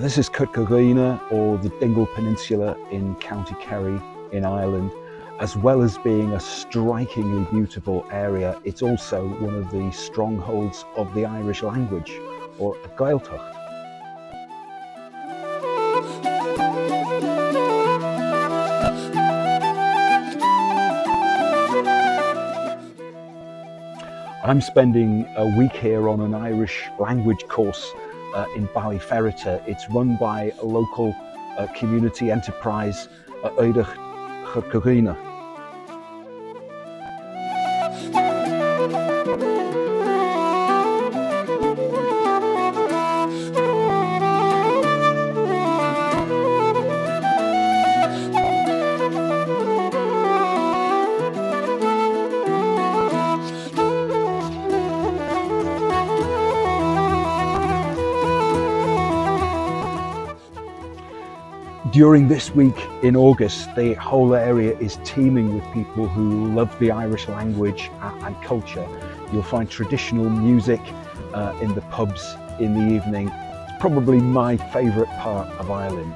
This is Corca Dhuibhne, or the Dingle Peninsula in County Kerry in Ireland. As well as being a strikingly beautiful area, it's also one of the strongholds of the Irish language, or Gaeltacht. I'm spending a week here on an Irish language course in Ballyferrita. It's run by a local community enterprise, Corca Dhuibhne. During this week in August, the whole area is teeming with people who love the Irish language and culture. You'll find traditional music in the pubs in the evening. It's probably my favourite part of Ireland.